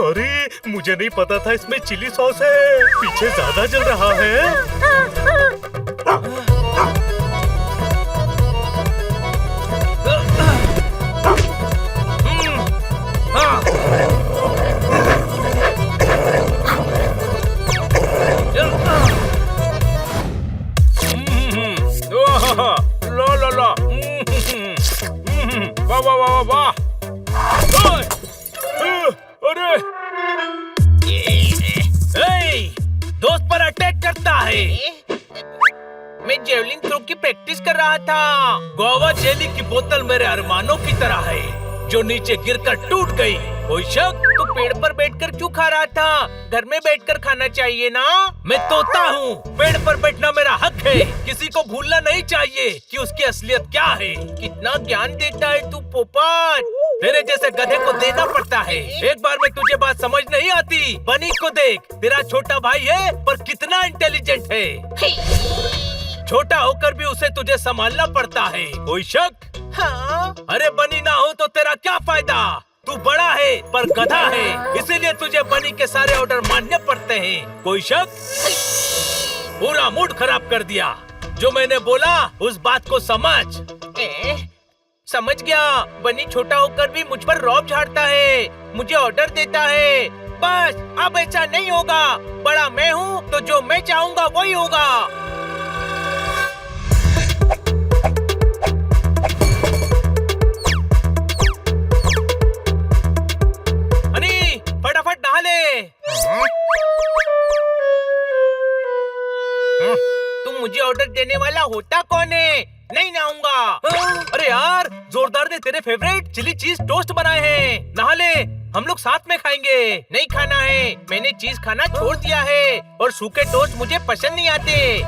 Sorry, मुझे नहीं पता था इसमें चिली सॉस है। पीछे ज्यादा जल रहा है। ला ला ला, वाह वाह वाह वाह। अरे दोस्त पर अटैक करता है। मैं जेवलिन थ्रो की प्रैक्टिस कर रहा था। गोवा जेली की बोतल मेरे अरमानों की तरह है जो नीचे गिरकर टूट गई। कोई शक? तो पेड़ पर बैठकर क्यों खा रहा था? घर में बैठकर खाना चाहिए ना। मैं तोता हूँ, पेड़ पर बैठना मेरा हक है। किसी को भूलना नहीं चाहिए कि उसकी असलियत क्या है। कितना ज्ञान देता है तू पोपट। तेरे जैसे गधे को देना पड़ता है। एक बार में तुझे बात समझ नहीं आती। बनी को देख, तेरा छोटा भाई है पर कितना इंटेलिजेंट है। छोटा होकर भी उसे तुझे संभालना पड़ता है। कोई शक? हाँ। अरे बनी ना हो तो तेरा क्या फायदा? तू बड़ा है पर गधा है, इसीलिए तुझे बनी के सारे ऑर्डर मानने पड़ते हैं। कोई शक? पूरा मूड खराब कर दिया। जो मैंने बोला उस बात को समझ। समझ गया। बनी छोटा होकर भी मुझ पर रौब झाड़ता है, मुझे ऑर्डर देता है। बस अब ऐसा नहीं होगा। बड़ा मैं हूँ तो जो मैं चाहूँगा वही होगा। फटाफट नहा ले। तुम मुझे ऑर्डर देने वाला होता कौन है? नहीं नहाऊंगा। अरे यार, जोरदार ने तेरे फेवरेट चिली चीज टोस्ट बनाए हैं। नहा ले, हम लोग साथ में खाएंगे। नहीं खाना है, मैंने चीज खाना छोड़ दिया है और सूखे टोस्ट मुझे पसंद नहीं आते।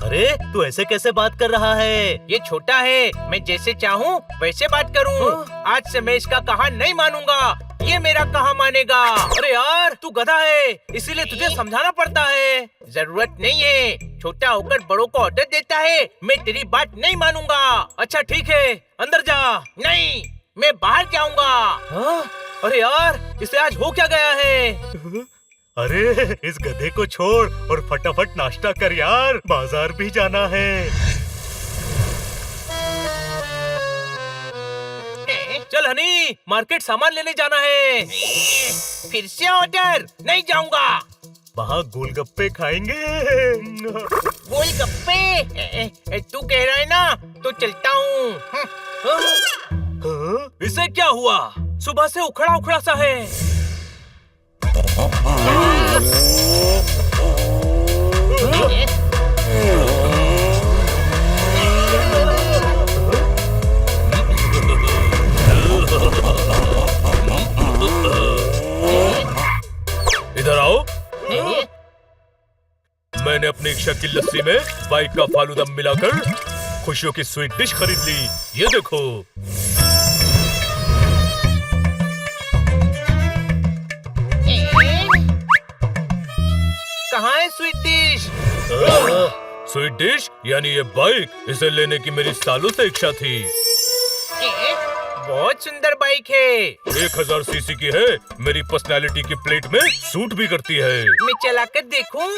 अरे तू ऐसे कैसे बात कर रहा है? ये छोटा है, मैं जैसे चाहूँ वैसे बात करूँ। आज से मैं इसका कहा नहीं मानूंगा, ये मेरा कहा मानेगा। अरे यार, तू गधा है, इसीलिए तुझे समझाना पड़ता है। जरूरत नहीं है, छोटा होकर बड़ों को ऑर्डर देता है। मैं तेरी बात नहीं मानूंगा। अच्छा ठीक है, अंदर जा। नहीं, मैं बाहर जाऊंगा। अरे यार, इसे आज हो क्या गया है? अरे इस गधे को छोड़ और फटाफट नाश्ता कर यार, बाजार भी जाना है। चल हनी, मार्केट सामान लेने जाना है। फिर से ऑर्डर? नहीं जाऊंगा। वहाँ गोलगप्पे खाएंगे। गोलगप्पे? तू कह रहा है ना, तो चलता हूँ। इसे क्या हुआ? सुबह से उखड़ा उखड़ा सा है। इधर आओ। मैंने अपनी इच्छा की लस्सी में बाइक का फालूदा मिलाकर खुशियों की स्वीट डिश खरीद ली। ये देखो। कहाँ है स्वीट डिश? स्वीट डिश यानी ये बाइक, इसे लेने की मेरी सालों से इच्छा थी। बहुत सुंदर बाइक है। 1000 सीसी की है, मेरी पर्सनालिटी की प्लेट में सूट भी करती है। मैं चलाकर देखूं?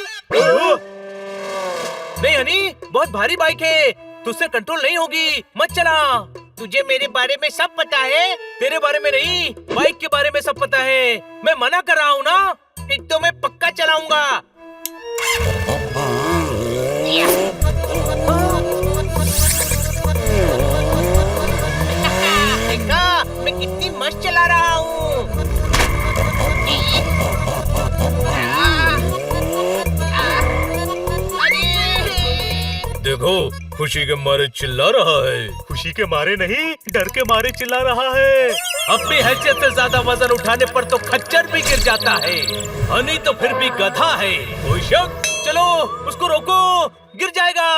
नहीं हनी, बहुत भारी बाइक है, तुझसे कंट्रोल नहीं होगी, मत चला। तुझे मेरे बारे में सब पता है। तेरे बारे में नहीं, बाइक के बारे में सब पता है। मैं मना कर रहा हूँ ना, फिर तो मैं पक्का चलाऊंगा। देखा, मैं कितनी मस्त चला रहा हूँ। देखो, खुशी के मारे चिल्ला रहा है। खुशी के मारे नहीं, डर के मारे चिल्ला रहा है। अपनी हैसियत से ज्यादा वजन उठाने पर तो खच्चर भी गिर जाता है। हनी तो फिर भी गधा है। कोई शक? चलो उसको रोको, गिर जाएगा।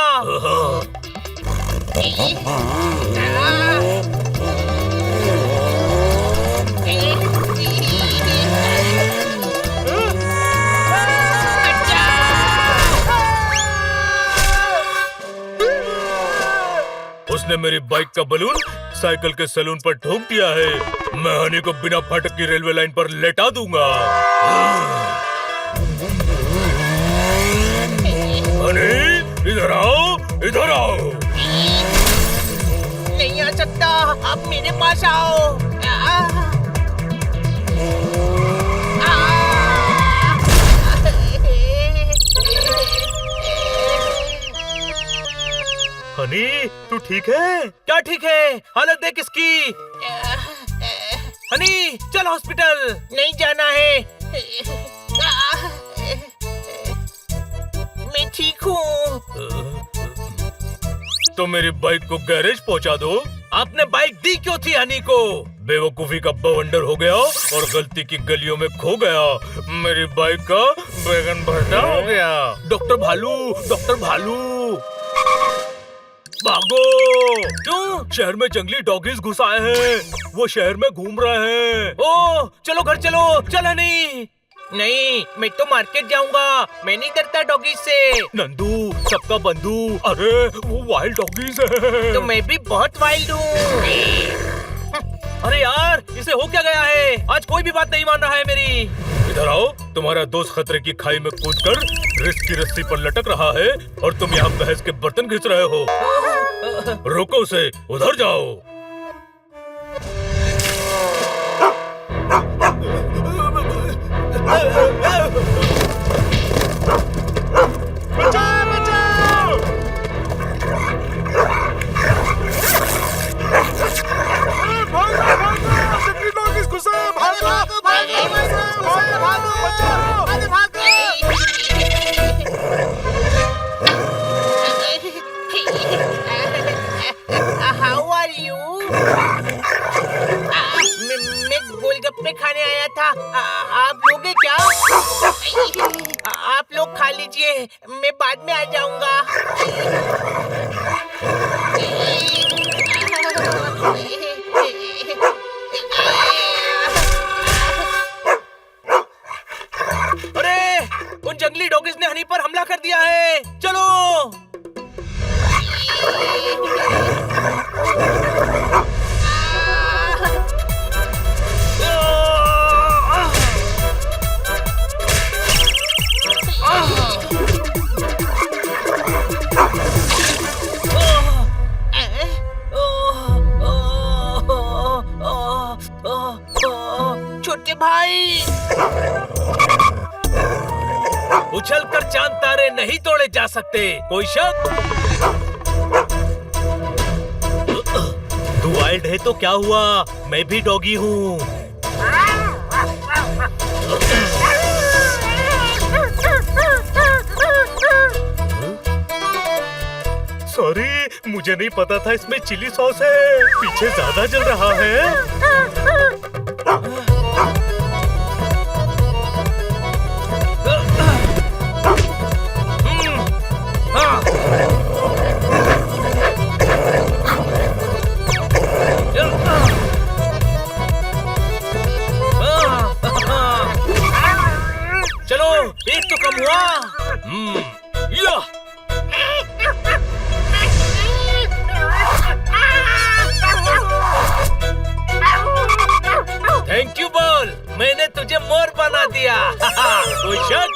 उसने मेरी बाइक का बलून साइकिल के सैलून पर ठोक दिया है, मैं हनी को बिना फाटक की रेलवे लाइन पर लेटा दूंगा। हनी, इधर आओ, इधर आओ। नहीं आ सकता, आप मेरे पास आओ। हनी, तू ठीक है? क्या ठीक है? हालत देख इसकी। हनी, चल हॉस्पिटल। नहीं जाना है, मैं ठीक हूँ। तो मेरी बाइक को गैरेज पहुंचा दो। आपने बाइक दी क्यों थी हनी को? बेवकूफी का बवंडर हो गया और गलती की गलियों में खो गया। मेरी बाइक का बैगन भरता हो गया। डॉक्टर भालू, डॉक्टर भालू, भागो! क्यों? शहर में जंगली डॉगीज घुस आए हैं। वो शहर में घूम रहे हैं। ओ, चलो घर चलो। चल हनी। नहीं, मैं तो मार्केट जाऊंगा। मैं नहीं डरता डॉगी से। नंदू, सबका बंधु। अरे वो वाइल्ड डॉगीज है। तो मैं भी बहुत वाइल्ड हूँ। अरे यार, इसे हो क्या गया है? आज कोई भी बात नहीं मान रहा है मेरी। इधर आओ। तुम्हारा दोस्त खतरे की खाई में कूदकर रिस्क की रस्सी पर लटक रहा है और तुम यहाँ बहस के बर्तन घिस रहे हो। रोको उसे, उधर जाओ। बचाओ, बचाओ! भागो, भागो! जंगली डॉगीज घुसे हैं, भागो! How are you? मैं गोलगप्पे खाने आया था। आप लोगे क्या? आप लोग खा लीजिए, मैं बाद में आ जाऊंगा। अरे, उन जंगली डॉगीज ने हनी पर हमला कर दिया है। चलो। छोटे भाई, उछलकर चांद तारे नहीं तोड़े जा सकते। कोई शक? तू वाइल्ड है तो क्या हुआ? मैं भी डॉगी हूँ। सॉरी, मुझे नहीं पता था इसमें चिली सॉस है। पीछे ज्यादा जल रहा है। चलो, एक तो कम हुआ। या! थैंक यू बोल, मैंने तुझे मोर बना दिया। कोई शक?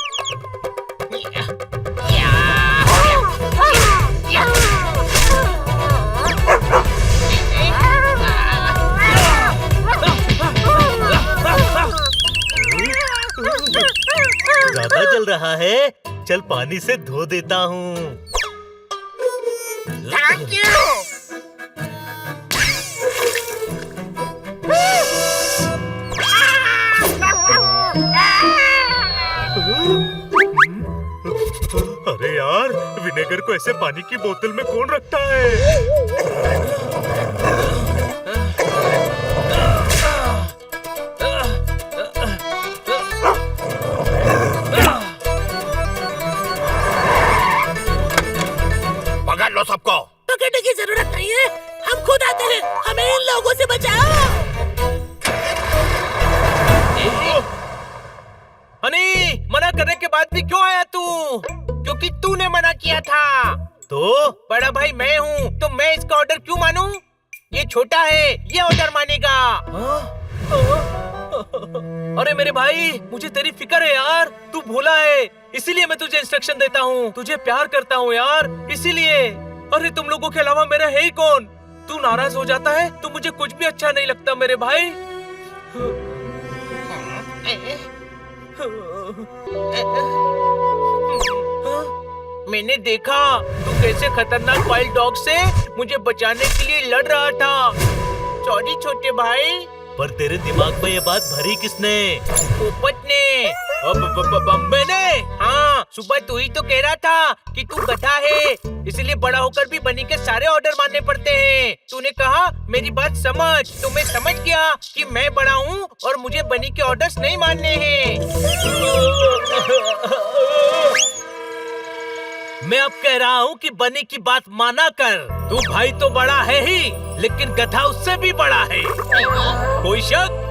ज्यादा जल रहा है, चल पानी से धो देता हूँ। Thank you. अरे यार, विनेगर को ऐसे पानी की बोतल में कौन रखता है? पकड़ लो सबको। पकड़ने की जरूरत नहीं है, हम खुद आते हैं। हमें इन लोगों से बचाओ। हनी, मना करने के बाद भी क्यों आया तू? क्योंकि तूने मना किया था। तो बड़ा भाई मैं हूँ, तो मैं इसका ऑर्डर क्यों मानूं? ये छोटा है, ये ऑर्डर मानेगा। अरे मेरे भाई, मुझे तेरी फिक्र है यार। तू भोला है, इसीलिए मैं तुझे इंस्ट्रक्शन देता हूँ। तुझे प्यार करता हूँ यार, इसीलिए। अरे तुम लोगों के अलावा मेरा है ही कौन? तू नाराज हो जाता है तो मुझे कुछ भी अच्छा नहीं लगता मेरे भाई। मैंने देखा तू कैसे खतरनाक वाइल्ड डॉग से मुझे बचाने के लिए लड़ रहा था। सॉरी छोटे भाई। पर तेरे दिमाग में ये बात भरी किसने? पोपट ने। मैंने? हाँ, सुबह तू ही तो कह रहा था कि तू गधा है, इसलिए बड़ा होकर भी बनी के सारे ऑर्डर मानने पड़ते हैं। तूने कहा मेरी बात समझ, तो मैं समझ गया कि मैं बड़ा हूँ और मुझे बनी के ऑर्डर्स नहीं मानने हैं। मैं अब कह रहा हूँ कि बनी की बात माना कर। तू भाई तो बड़ा है ही, लेकिन गधा उससे भी बड़ा है। कोई शक?